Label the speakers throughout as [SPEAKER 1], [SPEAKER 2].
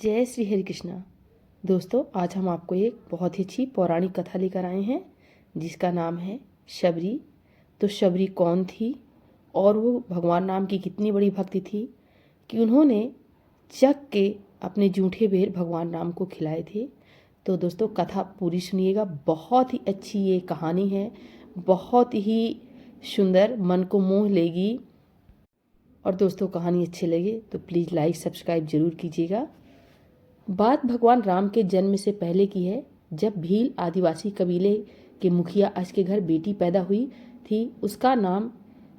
[SPEAKER 1] जय श्री हरि कृष्णा। दोस्तों, आज हम आपको एक बहुत ही अच्छी पौराणिक कथा लेकर आए हैं जिसका नाम है शबरी। तो शबरी कौन थी और वो भगवान राम की कितनी बड़ी भक्ति थी कि उन्होंने चख के अपने जूठे बेर भगवान राम को खिलाए थे। तो दोस्तों, कथा पूरी सुनिएगा। बहुत ही अच्छी ये कहानी है, बहुत ही सुंदर, मन को मोह लेगी। और दोस्तों, कहानी अच्छी लगे तो प्लीज़ लाइक सब्सक्राइब जरूर कीजिएगा। बात भगवान राम के जन्म से पहले की है, जब भील आदिवासी कबीले के मुखिया अज के घर बेटी पैदा हुई थी। उसका नाम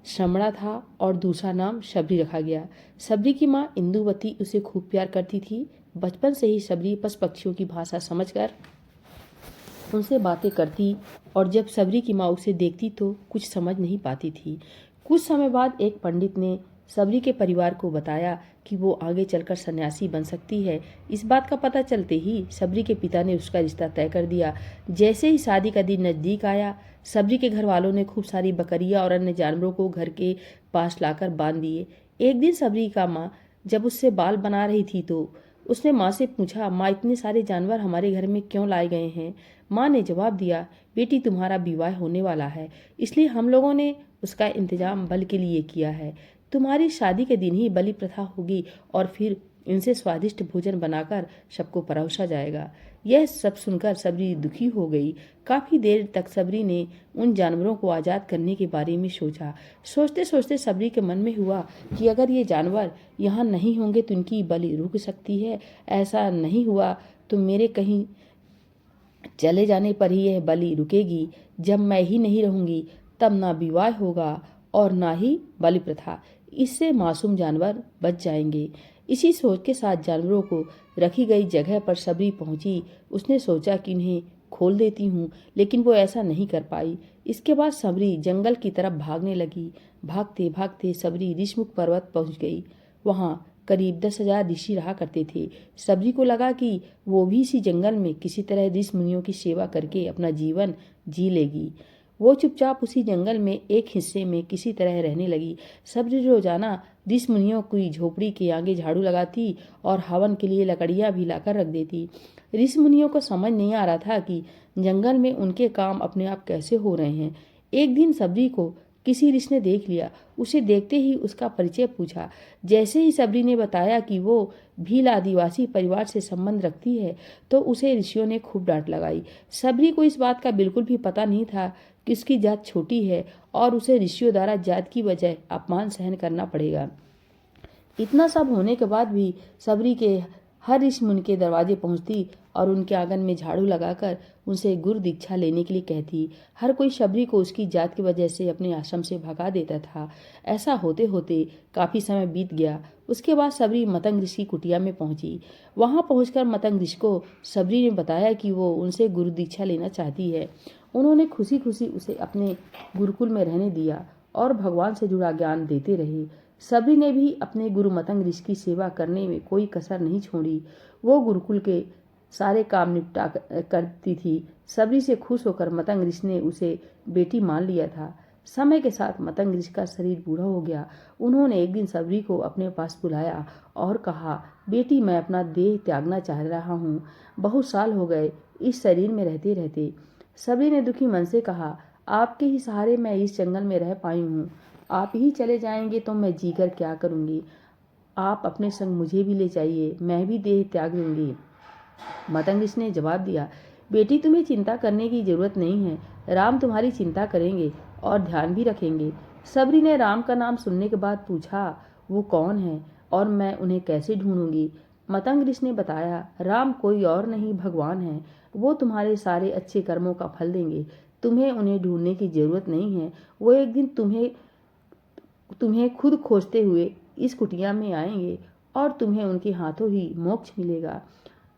[SPEAKER 1] शमड़ा था और दूसरा नाम शबरी रखा गया। शबरी की माँ इंदुवती उसे खूब प्यार करती थी। बचपन से ही शबरी पशु पक्षियों की भाषा समझकर उनसे बातें करती और जब शबरी की माँ उसे देखती तो कुछ समझ नहीं पाती थी। कुछ समय बाद एक पंडित ने शबरी के परिवार को बताया कि वो आगे चलकर सन्यासी बन सकती है। इस बात का पता चलते ही शबरी के पिता ने उसका रिश्ता तय कर दिया। जैसे ही शादी का दिन नज़दीक आया, शबरी के घर वालों ने खूब सारी बकरियां और अन्य जानवरों को घर के पास लाकर बांध दिए। एक दिन शबरी का माँ जब उससे बाल बना रही थी तो उसने माँ से पूछा, माँ, इतने सारे जानवर हमारे घर में क्यों लाए गए हैं? माँ ने जवाब दिया, बेटी, तुम्हारा विवाह होने वाला है, इसलिए हम लोगों ने उसका इंतजाम बल के लिए किया है। तुम्हारी शादी के दिन ही बलि प्रथा होगी और फिर इनसे स्वादिष्ट भोजन बनाकर सबको परोसा जाएगा। यह सब सुनकर शबरी दुखी हो गई। काफी देर तक शबरी ने उन जानवरों को आजाद करने के बारे में सोचा। सोचते सोचते शबरी के मन में हुआ कि अगर ये जानवर यहाँ नहीं होंगे तो इनकी बलि रुक सकती है। ऐसा नहीं हुआ तो मेरे कहीं चले जाने पर ही यह बलि रुकेगी। जब मैं ही नहीं रहूंगी तब ना विवाह होगा और ना ही बलि प्रथा। इससे मासूम जानवर बच जाएंगे। इसी सोच के साथ जानवरों को रखी गई जगह पर शबरी पहुंची। उसने सोचा कि उन्हें खोल देती हूँ, लेकिन वो ऐसा नहीं कर पाई। इसके बाद शबरी जंगल की तरफ भागने लगी। भागते भागते शबरी ऋषमुख पर्वत पहुंच गई। वहां करीब 10,000 ऋषि रहा करते थे। शबरी को लगा कि वो भी इसी जंगल में किसी तरह ऋषि मुनियों की सेवा करके अपना जीवन जी लेगी। वो चुपचाप उसी जंगल में एक हिस्से में किसी तरह रहने लगी। शबरी रोजाना ऋषि मुनियों की झोपड़ी के आगे झाड़ू लगाती और हवन के लिए लकड़ियां भी लाकर रख देती। ऋषि मुनियों को समझ नहीं आ रहा था कि जंगल में उनके काम अपने आप कैसे हो रहे हैं। एक दिन शबरी को किसी ऋषि ने देख लिया। उसे देखते ही उसका परिचय पूछा। जैसे ही शबरी ने बताया कि वो भील आदिवासी परिवार से संबंध रखती है तो उसे ऋषियों ने खूब डांट लगाई। शबरी को इस बात का बिल्कुल भी पता नहीं था कि उसकी जात छोटी है और उसे ऋषियों द्वारा जात की बजाय अपमान सहन करना पड़ेगा। इतना सब होने के बाद भी शबरी के हर ऋषि मुनि के दरवाजे पहुंचती और उनके आंगन में झाड़ू लगाकर उनसे गुरु दीक्षा लेने के लिए कहती। हर कोई शबरी को उसकी जात की वजह से अपने आश्रम से भगा देता था। ऐसा होते होते काफी समय बीत गया। उसके बाद शबरी मतंग ऋषि की कुटिया में पहुंची। वहां पहुंचकर मतंग ऋषि को शबरी ने बताया कि वो उनसे गुरु दीक्षा लेना चाहती है। उन्होंने खुशी खुशी उसे अपने गुरुकुल में रहने दिया और भगवान से जुड़ा ज्ञान देते रहे। शबरी ने भी अपने गुरु मतंग ऋषि की सेवा करने में कोई कसर नहीं छोड़ी। वो गुरुकुल के सारे काम निपटा करती थी। शबरी से खुश होकर मतंग ऋषि ने उसे बेटी मान लिया था। समय के साथ मतंग ऋषि का शरीर बूढ़ा हो गया। उन्होंने एक दिन शबरी को अपने पास बुलाया और कहा, बेटी, मैं अपना देह त्यागना चाह रहा हूँ। बहुत साल हो गए इस शरीर में रहते रहते। शबरी ने दुखी मन से कहा, आपके ही सहारे मैं इस जंगल में रह पाई हूँ। आप ही चले जाएंगे तो मैं जीकर क्या करूँगी? आप अपने संग मुझे भी ले जाइए, मैं भी देह त्याग दूंगी। मतंग ऋषि ने जवाब दिया, बेटी, तुम्हें चिंता करने की जरूरत नहीं है। राम तुम्हारी चिंता करेंगे और ध्यान भी रखेंगे। शबरी ने राम का नाम सुनने के बाद पूछा, वो कौन है और मैं उन्हें कैसे ढूंढूंगी? मतंग ऋषि ने बताया, राम कोई और नहीं, भगवान है। वो तुम्हारे सारे अच्छे कर्मों का फल देंगे। तुम्हें उन्हें ढूंढने की जरूरत नहीं है। वो एक दिन तुम्हें खुद खोजते हुए इस कुटिया में आएंगे और तुम्हें उनके हाथों ही मोक्ष मिलेगा।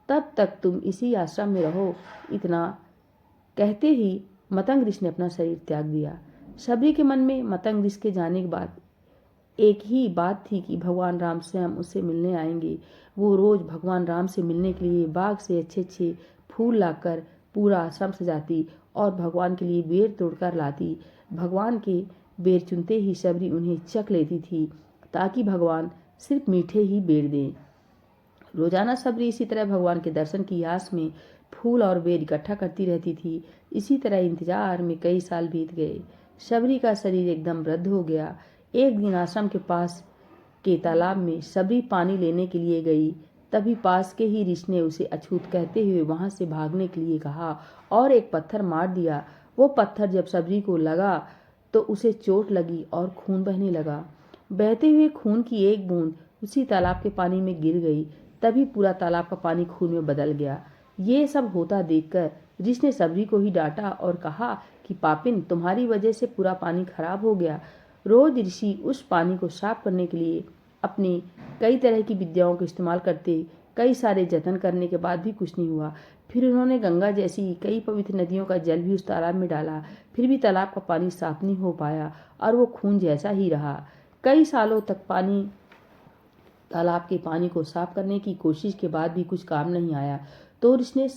[SPEAKER 1] तब तक तुम इसी आश्रम में रहो। इतना कहते ही मतंग ऋषि ने अपना शरीर त्याग दिया। शबरी के मन में मतंग ऋषि के जाने के बाद एक ही बात थी कि भगवान राम स्वयं उससे मिलने आएंगे। वो रोज भगवान राम से मिलने के लिए बाग से अच्छे अच्छे फूल लाकर पूरा आश्रम सजाती और भगवान के लिए बेर तोड़कर लाती। भगवान के बेर चुनते ही शबरी उन्हें चख लेती थी ताकि भगवान सिर्फ मीठे ही बेर दें। रोजाना सबरी इसी तरह भगवान के दर्शन की आस में फूल और बेर इकट्ठा करती रहती थी। इसी तरह इंतजार में कई साल बीत गए। शबरी का शरीर एकदम वृद्ध हो गया। एक दिन आश्रम के पास के तालाब में शबरी पानी लेने के लिए गई। तभी पास के ही ऋषि ने उसे अछूत कहते हुए वहां से भागने के लिए कहा और एक पत्थर मार दिया। वो पत्थर जब शबरी को लगा तो उसे चोट लगी और खून बहने लगा। बहते हुए खून की एक बूंद उसी तालाब के पानी में गिर गई। तभी पूरा तालाब का पानी खून में बदल गया। ये सब होता देखकर ऋषि ने शबरी को ही डांटा और कहा कि पापिन, तुम्हारी वजह से पूरा पानी खराब हो गया। रोज ऋषि उस पानी को साफ करने के लिए अपनी कई तरह की विद्याओं का इस्तेमाल करते। कई सारे जतन करने के बाद भी कुछ नहीं हुआ। फिर उन्होंने गंगा जैसी कई पवित्र नदियों का जल भी उस तालाब में डाला, फिर भी तालाब का पानी साफ नहीं हो पाया और वो खून जैसा ही रहा। कई सालों तक तालाब के पानी को साफ करने की कोशिश के बाद भी कुछ काम नहीं आया तो ऋषि ने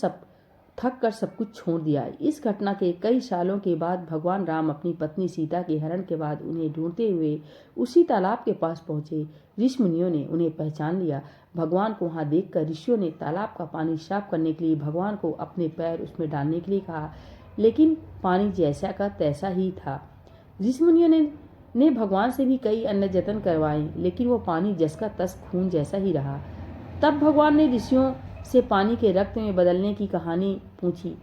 [SPEAKER 1] थक कर सब कुछ छोड़ दिया। इस घटना के कई सालों के बाद भगवान राम अपनी पत्नी सीता के हरण के बाद उन्हें ढूंढते हुए उसी तालाब के पास पहुंचे। ऋषि मुनियों ने उन्हें पहचान लिया। भगवान को वहां देखकर ऋषियों ने तालाब का पानी साफ करने के लिए भगवान को अपने पैर उसमें डालने के लिए कहा, लेकिन पानी जैसा का तैसा ही था। ऋषि मुनियों ने भगवान से भी कई अन्य जतन करवाए, लेकिन वो पानी जस का तस खून जैसा ही रहा। तब भगवान ने ऋषियों से पानी के रक्त में बदलने की कहानी पूछी।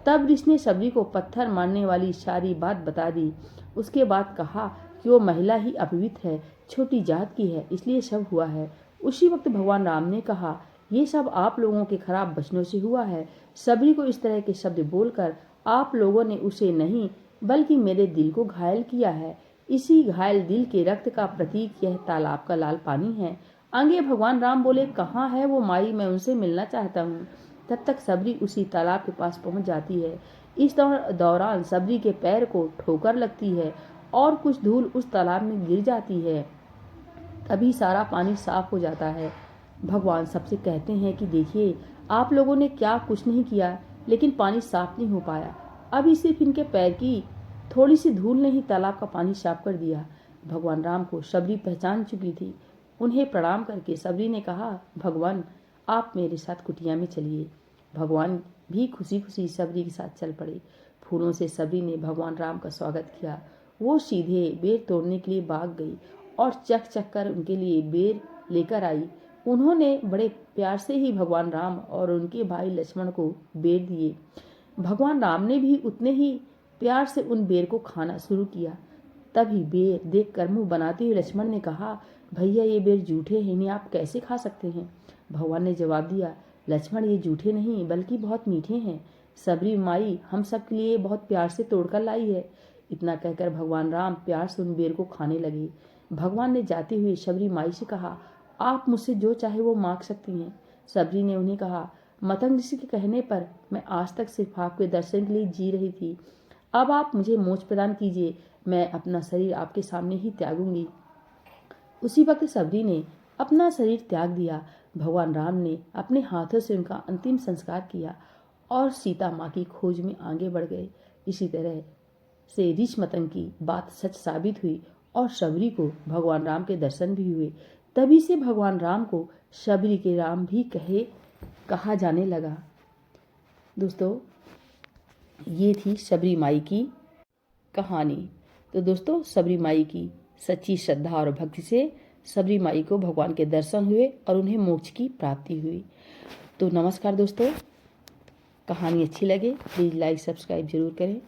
[SPEAKER 1] तब ऋषि ने शबरी को पत्थर मारने वाली सारी बात बता दी। उसके बाद कहा कि वो महिला ही अपवित्र है, छोटी जात की है, इसलिए सब हुआ है। उसी वक्त भगवान राम ने कहा, ये सब आप लोगों के खराब वचनों से हुआ है। शबरी को इस तरह के शब्द बोलकर आप लोगों ने उसे नहीं बल्कि मेरे दिल को घायल किया है। इसी घायल दिल के रक्त का प्रतीक यह तालाब का लाल पानी है। आगे भगवान राम बोले, कहाँ है वो माई, मैं उनसे मिलना चाहता हूँ। तब तक शबरी उसी तालाब के पास पहुंच जाती है। इस दौरान शबरी के पैर को ठोकर लगती है और कुछ धूल उस तालाब में गिर जाती है। तभी सारा पानी साफ हो जाता है। भगवान सबसे कहते हैं कि देखिए, आप लोगों ने क्या कुछ नहीं किया, लेकिन पानी साफ नहीं हो पाया। अभी सिर्फ इनके पैर की थोड़ी सी धूल ने ही तालाब का पानी साफ कर दिया। भगवान राम को शबरी पहचान चुकी थी। उन्हें प्रणाम करके शबरी ने कहा, भगवान आप मेरे साथ कुटिया में चलिए। भगवान भी खुशी खुशी शबरी के साथ चल पड़े। फूलों से शबरी ने भगवान राम का स्वागत किया। वो सीधे बेर तोड़ने के लिए भाग गई और चक चक कर उनके लिए बेर लेकर आई। उन्होंने बड़े प्यार से ही भगवान राम और उनके भाई लक्ष्मण को बेर दिए। भगवान राम ने भी उतने ही प्यार से उन बेर को खाना शुरू किया। तभी बेर देखकर मुंह बनाते हुए लक्ष्मण ने कहा, भैया ये बेर जूठे हैं, इन्हें आप कैसे खा सकते हैं। भगवान ने जवाब दिया, लक्ष्मण ये जूठे नहीं बल्कि बहुत मीठे हैं। शबरी माई हम सब के लिए बहुत प्यार से तोड़कर लाई है। इतना कहकर भगवान राम प्यार से उन बेर को खाने लगे। भगवान ने जाते हुए शबरी माई से कहा, आप मुझसे जो चाहे वो मांग सकती हैं। शबरी ने उन्हें कहा, मतंग ऋषि के कहने पर मैं आज तक सिर्फ आपके दर्शन के लिए जी रही थी। अब आप मुझे मोक्ष प्रदान कीजिए, मैं अपना शरीर आपके सामने ही त्यागूंगी। उसी वक्त शबरी ने अपना शरीर त्याग दिया। भगवान राम ने अपने हाथों से उनका अंतिम संस्कार किया और सीता माँ की खोज में आगे बढ़ गए। इसी तरह से ऋषि मतंग की बात सच साबित हुई और शबरी को भगवान राम के दर्शन भी हुए। तभी से भगवान राम को शबरी के राम भी कहा जाने लगा। दोस्तों, ये थी शबरी माई की कहानी। तो दोस्तों, शबरी माई की सच्ची श्रद्धा और भक्ति से शबरी माई को भगवान के दर्शन हुए और उन्हें मोक्ष की प्राप्ति हुई। तो नमस्कार दोस्तों, कहानी अच्छी लगे प्लीज़ लाइक सब्सक्राइब जरूर करें।